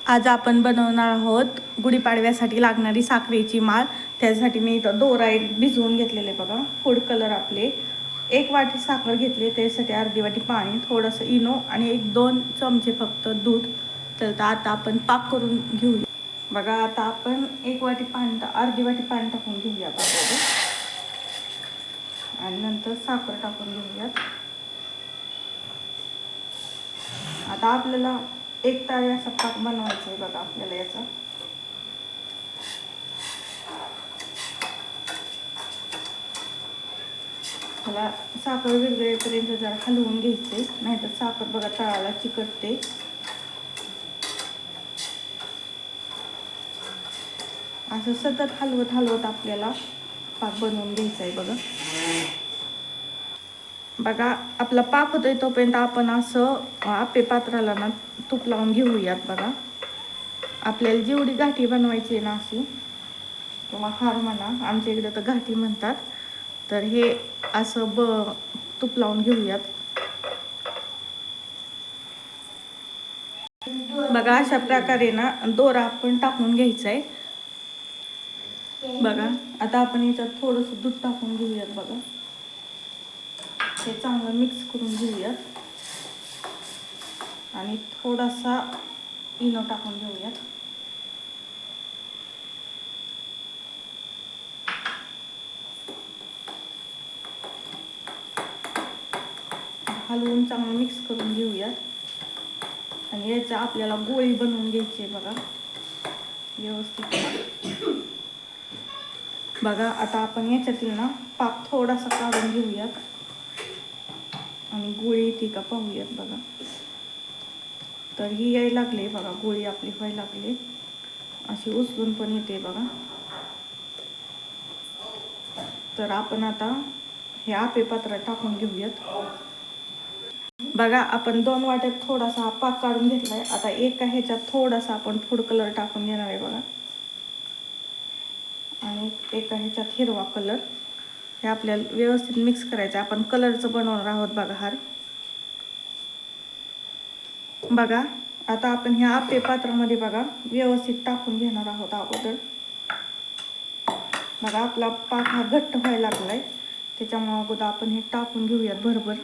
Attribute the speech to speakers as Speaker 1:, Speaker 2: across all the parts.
Speaker 1: आज आपण बनवणार आहोत गुढीपाडव्यासाठी लागणारी साखरेची माळ। त्यासाठी मी इथं दोरा एक भिजवून घेतलेले बघा, फूड कलर आपले 1 वाटी साखर घेतली, त्यासाठी अर्धी वाटी पाणी, थोडंसं इनो आणि 1-2 चमचे फक्त दूध। तर आता आपण पाक करून घेऊया बघा। आता आपण 1 वाटी पाणी अर्धी वाटी पाणी टाकून घेऊया बघा, आणि नंतर साखर टाकून घेऊयात। आता आपल्याला एक तारी असा पाक बनवायचा आहे बघा आपल्याला याचा। त्याला साखर विरघळेपर्यंत जरा हलवून घ्यायचे, नाहीतर साखर बघा तळाला चिकटते। असं सतत हलवत आपल्याला पाक बनवून घ्यायचा आहे बघा। बघा आपला पाक होतोय तोपर्यंत आपण असं आप्पे पात्राला ना तूप लावून घेऊयात बघा। आपल्याला जेवढी घाटी बनवायची आहे ना अशी, किंवा हार म्हणा, आमच्या इकडे तर घाटी म्हणतात, तर हे असं तूप लावून घेऊयात बघा। अशा प्रकारे ना दोरा आपण टाकून घ्यायचा आहे बघा। आता आपण याच्यात थोडंसं दूध टाकून घेऊयात बघा, हे चांगलं मिक्स करून घेऊयात आणि थोडासा इनो टाकून घेऊयात। हलवून चांगलं मिक्स करून घेऊयात, आणि याचा आपल्याला गोळी बनवून घ्यायची आहे बघा व्यवस्थित बघा। आता आपण याच्यातील ना पाक थोडासा काढून घेऊयात आणि गोळी येते का पाहूयात बघा। तर ही यायला लागली बघा, गोळी आपली व्हायला लागली, अशी उचलून पण येते बघा। तर आपण आता हे आप्पे पात्रात टाकून घेऊयात बघा। आपण 2 वाट्यात थोडासा पाक काढून घेतलाय। आता एका ह्याच्यात थोडासा आपण फूड कलर टाकून घेणार आहे बघा, आणि एका ह्याच्यात हिरवा कलर। हे आपल्याला व्यवस्थित मिक्स करायचं, आपण कलरचं बनवणार आहोत बघा हार बघा। आता आपण ह्या आप्पे पात्रामध्ये बघा व्यवस्थित टाकून घेणार आहोत अगोदर बघा। आपला पाक हा घट्ट व्हायला लागलाय, त्याच्यामुळे अगोदर आपण हे टाकून घेऊयात भरभर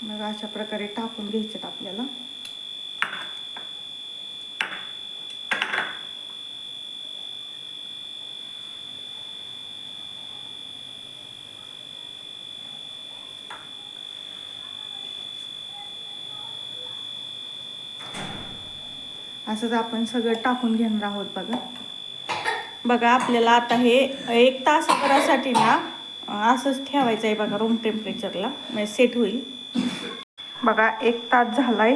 Speaker 1: बघा। अशा प्रकारे टाकून घ्यायचेत आपल्याला। असंच आपण सगळं टाकून घेणार आहोत बघा। आपल्याला आता हे 1 तासाभरासाठी ना असंच ठेवायचं आहे बघा, रूम टेम्परेचरला, म्हणजे सेट होईल बघा। 1 तास झालाय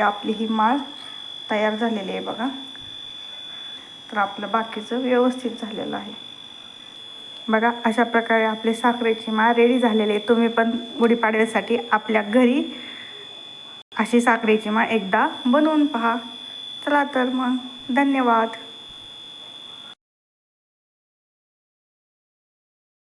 Speaker 1: आपली ही माळ तयार झालेली आहे बघा। तर आपलं बाकीचं व्यवस्थित झालेलं आहे बघा। अशा प्रकारे आपली साखरेची माळ रेडी झालेली आहे। तुम्ही पण गुढीपाडव्यासाठी आपल्या घरी अशी साखरेची माळ एकदा बनवून पहा। चला तर मग, धन्यवाद।